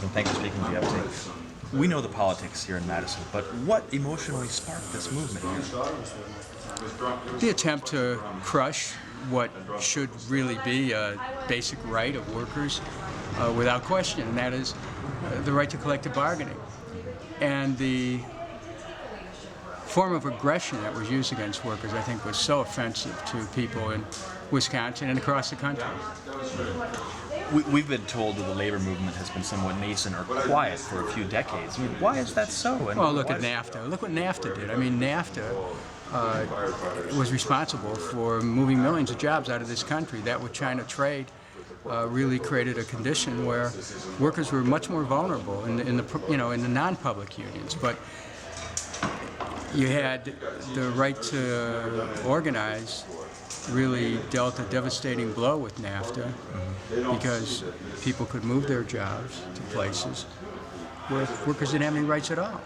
Thanks for speaking to UpTake. We know the politics here in Madison, but what emotionally sparked this movement here? The attempt to crush what should really be a basic right of workers without question, and that is the right to collective bargaining. And the form of aggression that was used against workers, I think, was so offensive to people in Wisconsin and across the country. We've been told that the labor movement has been somewhat nascent or quiet for a few decades. I mean, why is that so? And well, look at NAFTA. Look what NAFTA did. I mean, NAFTA was responsible for moving millions of jobs out of this country. That with China trade really created a condition where workers were much more vulnerable in the non-public unions. But you had the right to organize really dealt a devastating blow with NAFTA because people could move their jobs to places where workers didn't have any rights at all,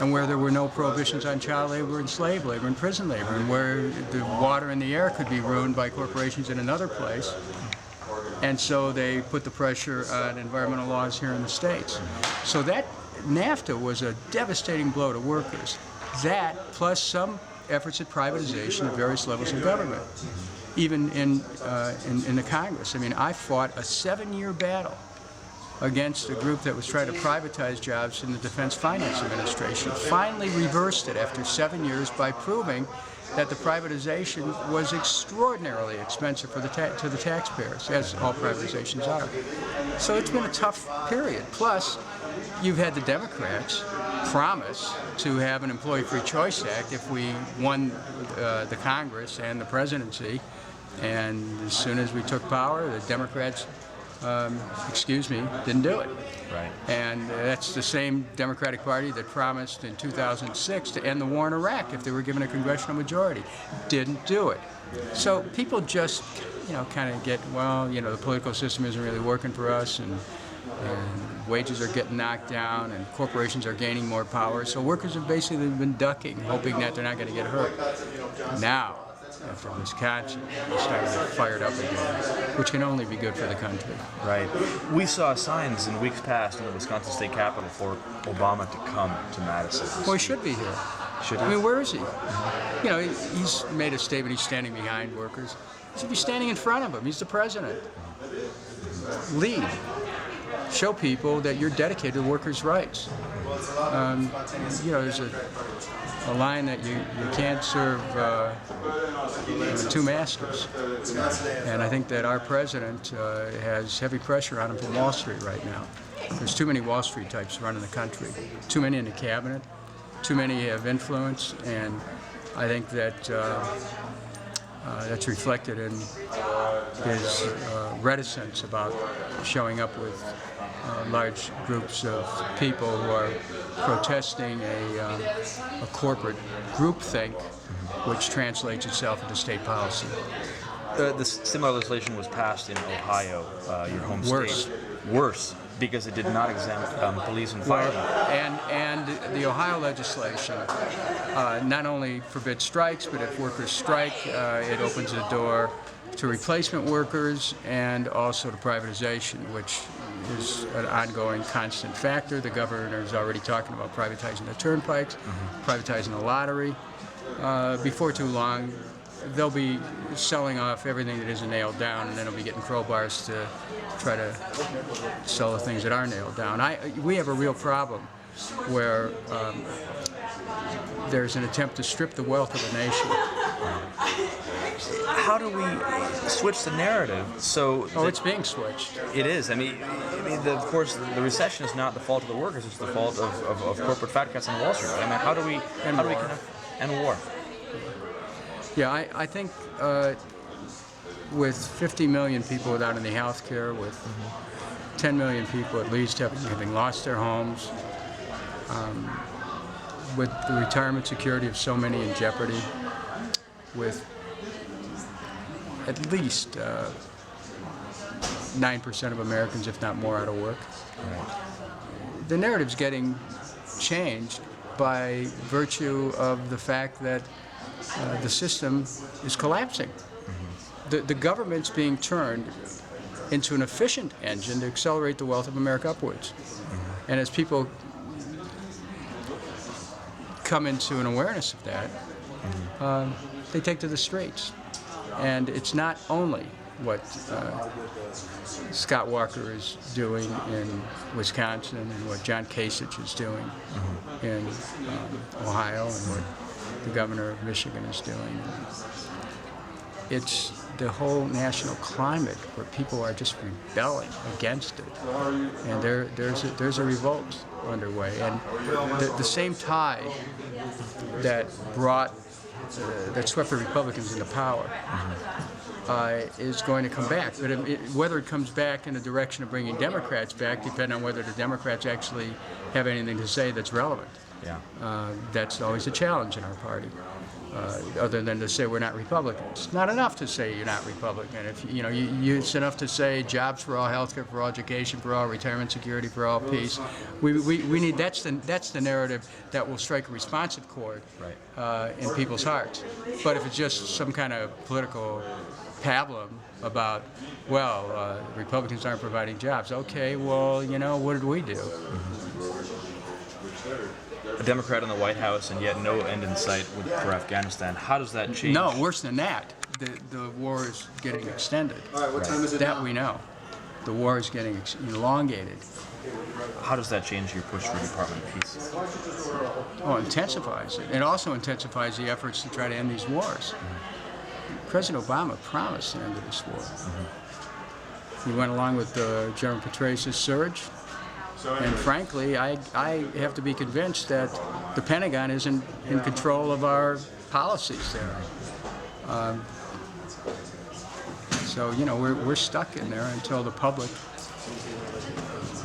and where there were no prohibitions on child labor and slave labor and prison labor, and where the water and the air could be ruined by corporations in another place. And so they put the pressure on environmental laws here in the States. So that NAFTA was a devastating blow to workers. That plus some efforts at privatization at various levels of government, even in the Congress. I mean, I fought a 7-year battle against a group that was trying to privatize jobs in the Defense Finance Administration. Finally reversed it after 7 years by proving that the privatization was extraordinarily expensive to the taxpayers, as all privatizations are. So it's been a tough period. Plus, you've had the Democrats promise to have an Employee Free Choice Act if we won the Congress and the presidency. And as soon as we took power, the Democrats, didn't do it. Right. And that's the same Democratic Party that promised in 2006 to end the war in Iraq if they were given a congressional majority. Didn't do it. So people just, kind of get, well, the political system isn't really working for us, and wages are getting knocked down, and corporations are gaining more power. So workers have basically been ducking, hoping that they're not going to get hurt. Now, after Wisconsin, they started to get fired up again, which can only be good for the country. Right. We saw signs in weeks past in the Wisconsin State Capitol for Obama to come to Madison. Well, he should be here. Should he? I mean, where is he? He's made a statement. He's standing behind workers. He should be standing in front of them. He's the president. Lead. Show people that you're dedicated to workers' rights. There's a line that you can't serve two masters. And I think that our president has heavy pressure on him from Wall Street right now. There's too many Wall Street types running the country. Too many in the cabinet. Too many have influence. And I think that that's reflected in his reticence about showing up with large groups of people who are protesting a corporate groupthink, which translates itself into state policy. The similar legislation was passed in Ohio, your home state. Worse, because it did not exempt police and firemen. And the Ohio legislation not only forbids strikes, but if workers strike, it opens the door to replacement workers and also to privatization, which is an ongoing constant factor. The governor is already talking about privatizing the turnpikes, privatizing the lottery. Before too long, they'll be selling off everything that isn't nailed down, and then they'll be getting crowbars to try to sell the things that are nailed down. We have a real problem where there's an attempt to strip the wealth of a nation. How do we switch the narrative so... Oh, it's being switched. It is. Of course, the recession is not the fault of the workers, it's the fault of corporate fat cats on Wall Street. How do we end war? Yeah, I think with 50 million people without any health care, with 10 million people at least having lost their homes, with the retirement security of so many in jeopardy, with at least 9% of Americans, if not more, out of work. The narrative's getting changed by virtue of the fact that the system is collapsing. The government's being turned into an efficient engine to accelerate the wealth of America upwards. And as people come into an awareness of that, they take to the streets. And it's not only what Scott Walker is doing in Wisconsin and what John Kasich is doing in Ohio and what the governor of Michigan is doing. It's the whole national climate where people are just rebelling against it, and there's a revolt underway. And the same tide that that swept the Republicans into power is going to come back. But whether it comes back in the direction of bringing Democrats back, depends on whether the Democrats actually have anything to say that's relevant. Yeah. That's always a challenge in our party. Other than to say we're not Republicans. Not enough to say you're not Republican. If it's enough to say jobs for all, healthcare for all, education for all, retirement security for all, peace. We need that's the narrative that will strike a responsive chord in people's hearts. But if it's just some kind of political pablum about, well, Republicans aren't providing jobs. Okay, well, what did we do? A Democrat in the White House and yet no end in sight for Afghanistan. How does that change? No, worse than that. The war is getting extended. All right, what time is it that now? we know. The war is getting elongated. How does that change your push for Department of Peace? Oh, it intensifies it. It also intensifies the efforts to try to end these wars. President Obama promised an end to this war. He went along with General Petraeus' surge. And frankly, I have to be convinced that the Pentagon isn't in control of our policies there. So we're stuck in there until the public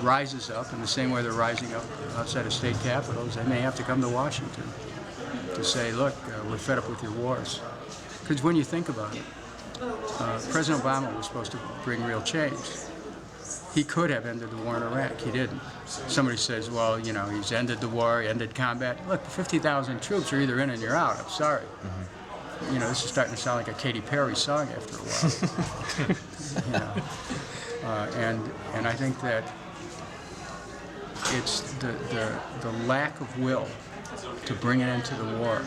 rises up in the same way they're rising up outside of state capitals. They may have to come to Washington to say, look, we're fed up with your wars. Because when you think about it, President Obama was supposed to bring real change. He could have ended the war in Iraq. He didn't. Somebody says, well, he's ended the war, he ended combat. Look, 50,000 troops are either in and you're out. I'm sorry. This is starting to sound like a Katy Perry song after a while. And I think that it's the lack of will to bring an end to the war,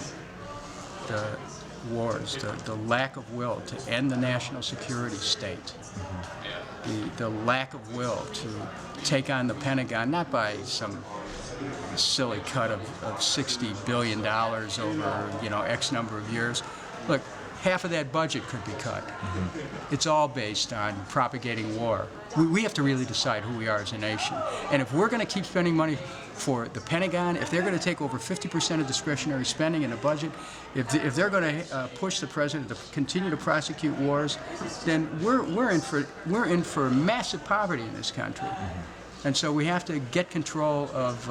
the wars, the lack of will to end the national security state. The lack of will to take on the Pentagon, not by some silly cut of $60 billion over X number of years. Look, half of that budget could be cut. It's all based on propagating war. We have to really decide who we are as a nation. And if we're going to keep spending money for the Pentagon, if they're going to take over 50% of discretionary spending in the budget, if they're going to push the president to continue to prosecute wars, then we're in for massive poverty in this country. And so we have to get control of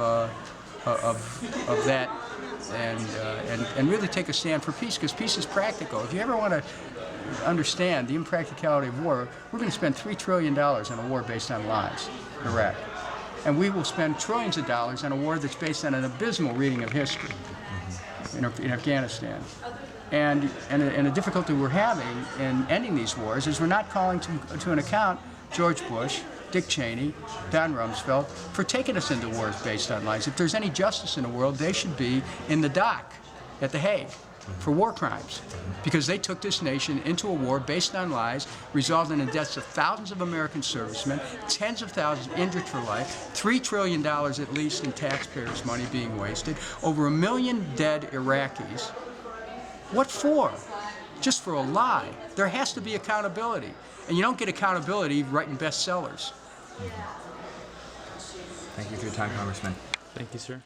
that and really take a stand for peace, because peace is practical. If you ever want to understand the impracticality of war, we're going to spend $3 trillion on a war based on lies, Iraq. And we will spend trillions of dollars on a war that's based on an abysmal reading of history in Afghanistan. And the difficulty we're having in ending these wars is we're not calling to an account George Bush, Dick Cheney, Don Rumsfeld for taking us into wars based on lies. If there's any justice in the world, they should be in the dock at The Hague for war crimes, because they took this nation into a war based on lies, resulting in the deaths of thousands of American servicemen, tens of thousands injured for life, $3 trillion at least in taxpayers' money being wasted, over 1 million dead Iraqis. What for? Just for a lie. There has to be accountability. And you don't get accountability writing bestsellers. Thank you for your time, Congressman. Thank you, sir.